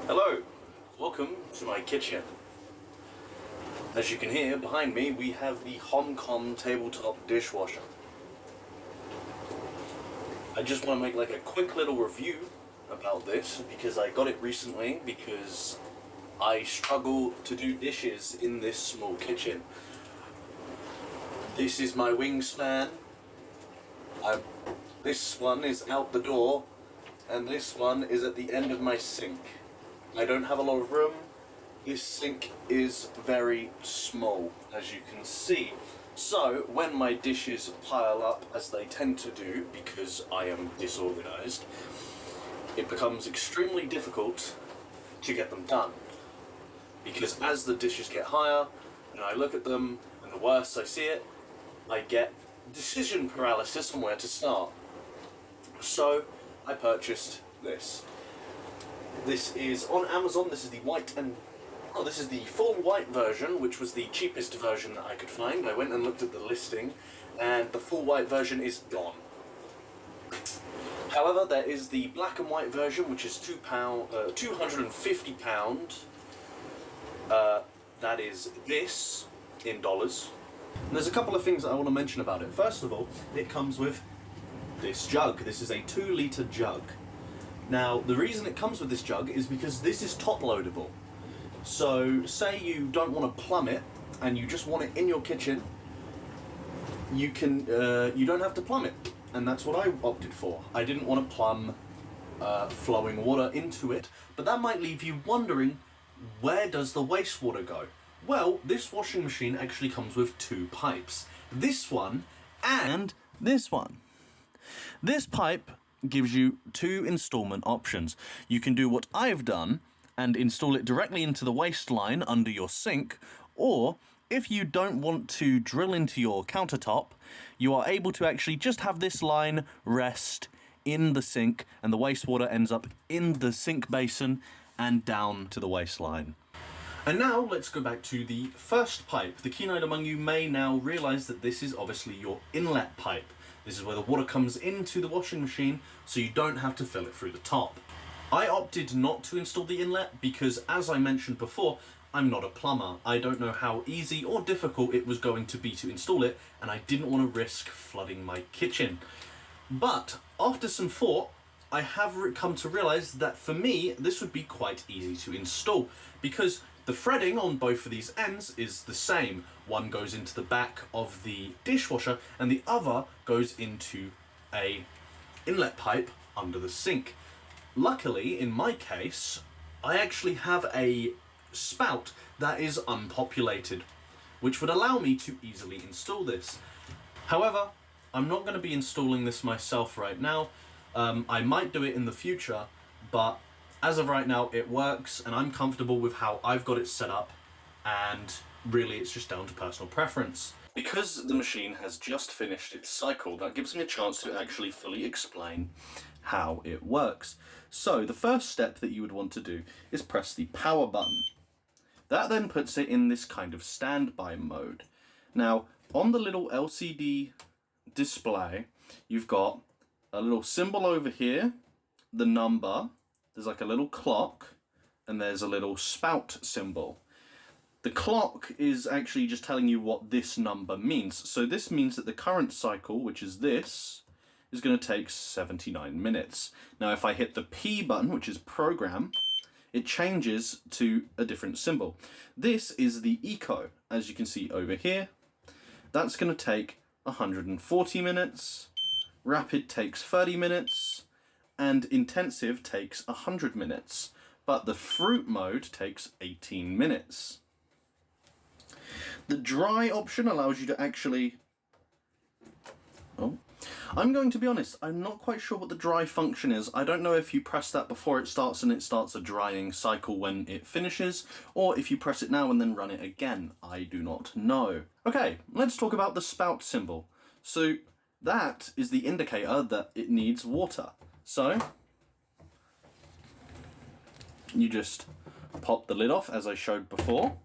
Hello, welcome to my kitchen. As you can hear behind me, we have the HomCom Table Top Dishwasher. I just want to make like a quick little review about this because I got it recently because I struggle to do dishes in this small kitchen. This is my wingspan. This one is out the door and this one is at the end of my sink. I don't have a lot of room. This sink is very small, as you can see. So when my dishes pile up, as they tend to do because I am disorganized, it becomes extremely difficult to get them done. Because as the dishes get higher and I look at them and the worse I see it, I get decision paralysis on where to start. So I purchased this. This is on Amazon. This is the this is the full white version, which was the cheapest version that I could find. I went and looked at the listing, and the full white version is gone. However, there is the black and white version, which is £250. That is this in dollars. And there's a couple of things that I want to mention about it. First of all, it comes with this jug. This is a 2-litre jug. Now, the reason it comes with this jug is because this is top loadable. So, say you don't want to plumb it and you just want it in your kitchen, you don't have to plumb it, and that's what I opted for. I didn't want to plumb flowing water into it, but that might leave you wondering, where does the wastewater go? Well, this washing machine actually comes with 2 pipes. This one and this one. This pipe gives you 2 installment options. You can do what I've done and install it directly into the waste line under your sink, or if you don't want to drill into your countertop, you are able to actually just have this line rest in the sink and the wastewater ends up in the sink basin and down to the waistline. And now let's go back to the first pipe. The keen-eyed among you may now realise that this is obviously your inlet pipe. This is where the water comes into the washing machine, so you don't have to fill it through the top. I opted not to install the inlet because, as I mentioned before, I'm not a plumber. I don't know how easy or difficult it was going to be to install it, and I didn't want to risk flooding my kitchen. But after some thought, I have come to realise that for me, this would be quite easy to install because the threading on both of these ends is the same. One goes into the back of the dishwasher and the other goes into a inlet pipe under the sink. Luckily, in my case, I actually have a spout that is unpopulated, which would allow me to easily install this. However, I'm not going to be installing this myself right now. I might do it in the future, but as of right now, it works, and I'm comfortable with how I've got it set up, and really it's just down to personal preference. Because the machine has just finished its cycle, that gives me a chance to actually fully explain how it works. So the first step that you would want to do is press the power button. That then puts it in this kind of standby mode. Now, on the little LCD display, you've got a little symbol over here, the number, there's like a little clock, and there's a little spout symbol. The clock is actually just telling you what this number means. So this means that the current cycle, which is this, is going to take 79 minutes. Now if I hit the P button, which is program, it changes to a different symbol. This is the eco, as you can see over here. That's going to take 140 minutes, rapid takes 30 minutes, and intensive takes 100 minutes. But the fruit mode takes 18 minutes. The dry option allows you to actually... I'm going to be honest, I'm not quite sure what the dry function is. I don't know if you press that before it starts and it starts a drying cycle when it finishes, or if you press it now and then run it again. I do not know. Okay, let's talk about the spout symbol. So that is the indicator that it needs water. So you just pop the lid off as I showed before.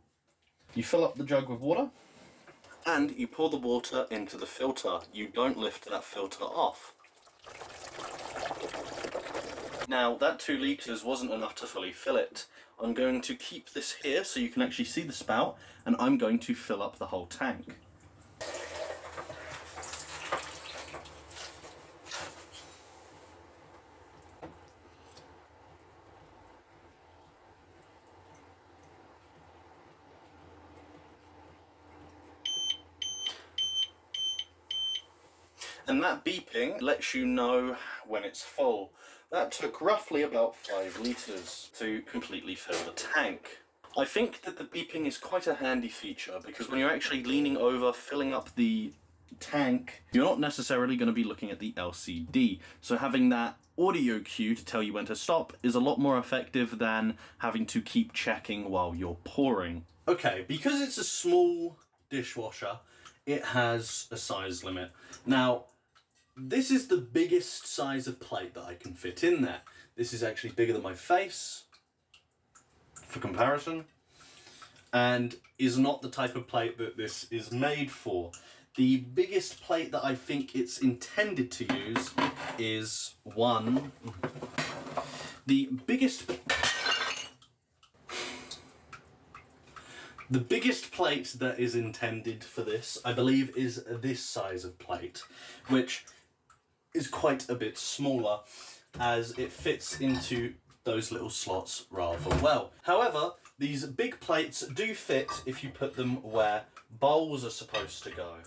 You fill up the jug with water and you pour the water into the filter. You don't lift that filter off. Now, that 2 litres wasn't enough to fully fill it. I'm going to keep this here so you can actually see the spout, and I'm going to fill up the whole tank. And that beeping lets you know when it's full. That took roughly about 5 litres to completely fill the tank. I think that the beeping is quite a handy feature because when you're actually leaning over, filling up the tank, you're not necessarily going to be looking at the LCD. So having that audio cue to tell you when to stop is a lot more effective than having to keep checking while you're pouring. Okay, because it's a small dishwasher, it has a size limit. Now, this is the biggest size of plate that I can fit in there. This is actually bigger than my face, for comparison, and is not the type of plate that this is made for. The biggest plate that I think it's intended to use is the biggest plate that is intended for this, I believe, is this size of plate, which is quite a bit smaller as it fits into those little slots rather well. However, these big plates do fit if you put them where bowls are supposed to go.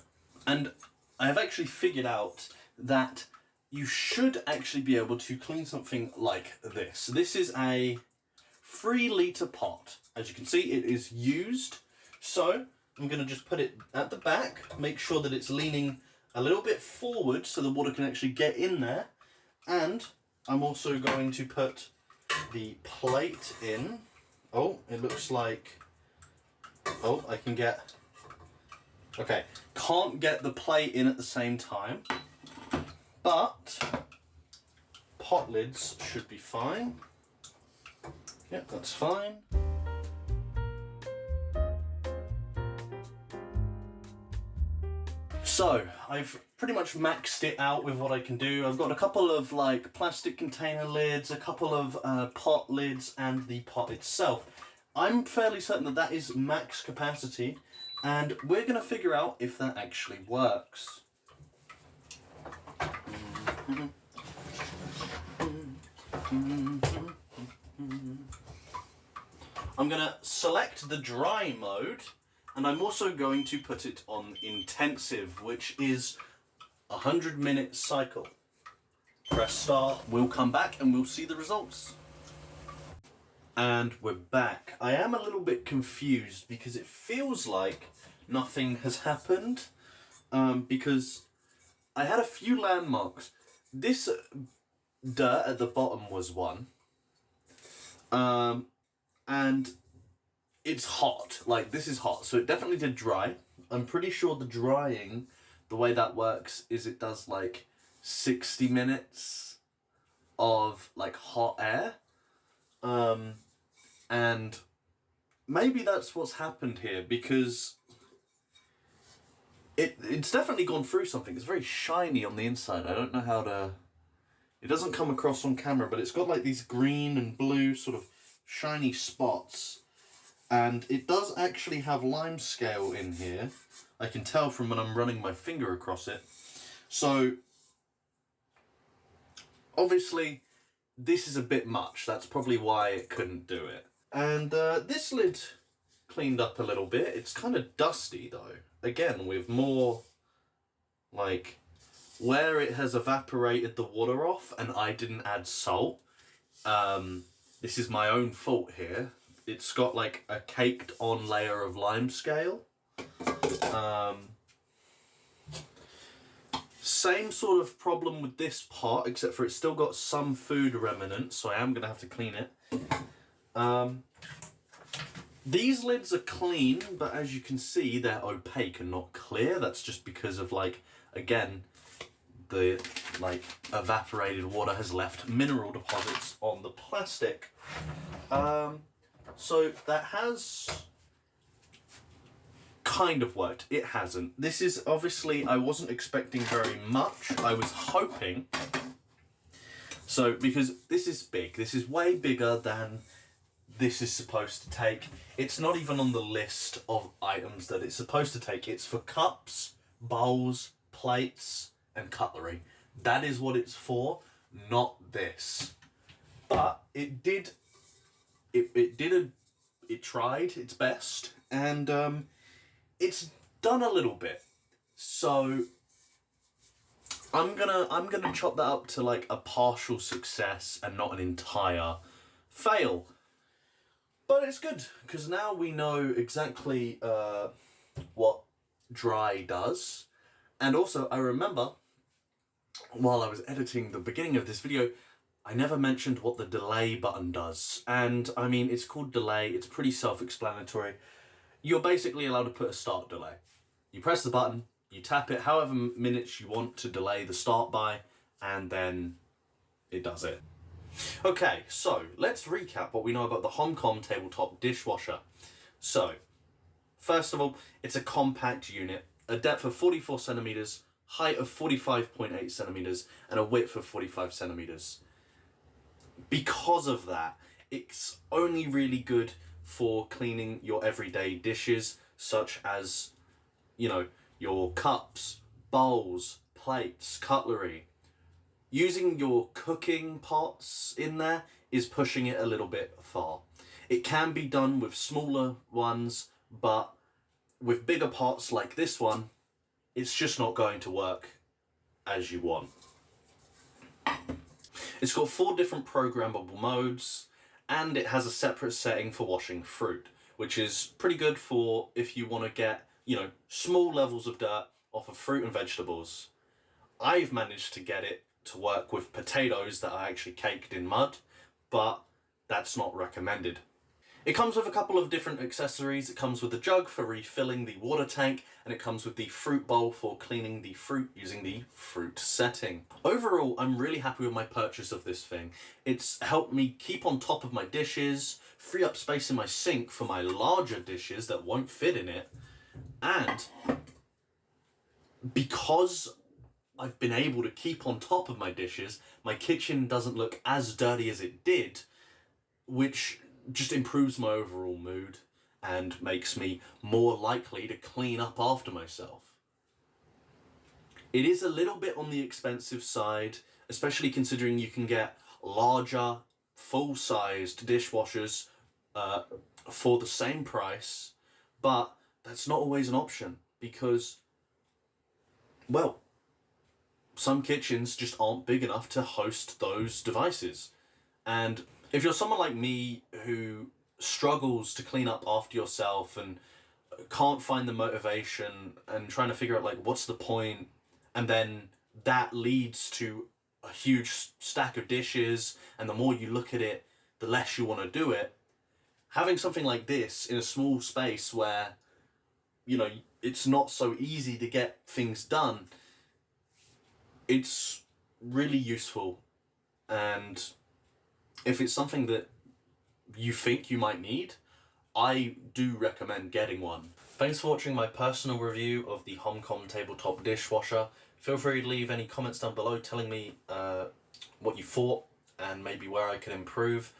And I have actually figured out that you should actually be able to clean something like this. This is a 3 litre pot. As you can see, it is used. So I'm going to just put it at the back, make sure that it's leaning a little bit forward so the water can actually get in there. And I'm also going to put the plate in. Oh, it looks like, oh, I can get, okay, can't get the plate in at the same time, but pot lids should be fine. Yep, that's fine. So, I've pretty much maxed it out with what I can do. I've got a couple of like plastic container lids, a couple of pot lids, and the pot itself. I'm fairly certain that that is max capacity, and we're going to figure out if that actually works. I'm going to select the dry mode, and I'm also going to put it on intensive, which is a 100-minute cycle. Press start, we'll come back and we'll see the results. And we're back. I am a little bit confused because it feels like nothing has happened, because I had a few landmarks. This dirt at the bottom was one, and it's hot. Like, this is hot, so it definitely did dry. I'm pretty sure the drying, the way that works is it does like 60 minutes of like hot air. And maybe that's what's happened here, because it's definitely gone through something. It's very shiny on the inside. I don't know how to... It doesn't come across on camera, but it's got like these green and blue sort of shiny spots. And it does actually have lime scale in here. I can tell from when I'm running my finger across it. So, obviously, this is a bit much. That's probably why it couldn't do it. And this lid cleaned up a little bit. It's kind of dusty though. Again, with more, like, where it has evaporated the water off and I didn't add salt. This is my own fault here. It's got like a caked on layer of lime scale. Same sort of problem with this pot, except for it's still got some food remnants, so I am going to have to clean it. These lids are clean, but as you can see, they're opaque and not clear. That's just because of, like, again, the, like, evaporated water has left mineral deposits on the plastic. So that has kind of worked. It hasn't. This is obviously, I wasn't expecting very much. I was hoping So, because this is big, this is way bigger than this is supposed to take. It's not even on the list of items that it's supposed to take. It's for cups, bowls, plates, and cutlery. That is what it's for, not this. But it tried its best, and it's done a little bit. So I'm gonna chop that up to like a partial success and not an entire fail. But it's good, because now we know exactly what dry does. And also, I remember, while I was editing the beginning of this video, I never mentioned what the delay button does. And, I mean, it's called delay, it's pretty self-explanatory. You're basically allowed to put a start delay. You press the button, you tap it however minutes you want to delay the start by, and then it does it. Okay, so let's recap what we know about the HomCom Table Top Dishwasher. So, first of all, it's a compact unit, a depth of 44 centimeters, height of 45.8 centimeters, and a width of 45 centimeters. Because of that, it's only really good for cleaning your everyday dishes, such as, you know, your cups, bowls, plates, cutlery. Using your cooking pots in there is pushing it a little bit far. It can be done with smaller ones, but with bigger pots like this one, it's just not going to work as you want. It's got 4 different programmable modes, and it has a separate setting for washing fruit, which is pretty good for if you want to get, you know, small levels of dirt off of fruit and vegetables. I've managed to get it to work with potatoes that are actually caked in mud, but that's not recommended. It comes with a couple of different accessories. It comes with a jug for refilling the water tank, and it comes with the fruit bowl for cleaning the fruit using the fruit setting. Overall, I'm really happy with my purchase of this thing. It's helped me keep on top of my dishes, free up space in my sink for my larger dishes that won't fit in it, and because I've been able to keep on top of my dishes, my kitchen doesn't look as dirty as it did, which just improves my overall mood and makes me more likely to clean up after myself. It is a little bit on the expensive side, especially considering you can get larger, full-sized dishwashers for the same price, but that's not always an option because, well, some kitchens just aren't big enough to host those devices. And if you're someone like me who struggles to clean up after yourself and can't find the motivation and trying to figure out like what's the point, and then that leads to a huge stack of dishes, and the more you look at it, the less you want to do it, having something like this in a small space where, you know, it's not so easy to get things done, it's really useful. And if it's something that you think you might need, I do recommend getting one. Thanks for watching my personal review of the HomCom Tabletop Dishwasher. Feel free to leave any comments down below telling me what you thought and maybe where I could improve.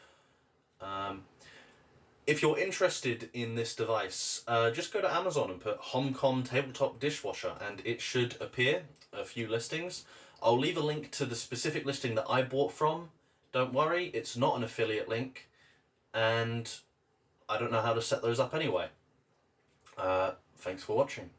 If you're interested in this device, just go to Amazon and put HomCom Tabletop Dishwasher and it should appear a few listings. I'll leave a link to the specific listing that I bought from. Don't worry, it's not an affiliate link, and I don't know how to set those up anyway. Thanks for watching.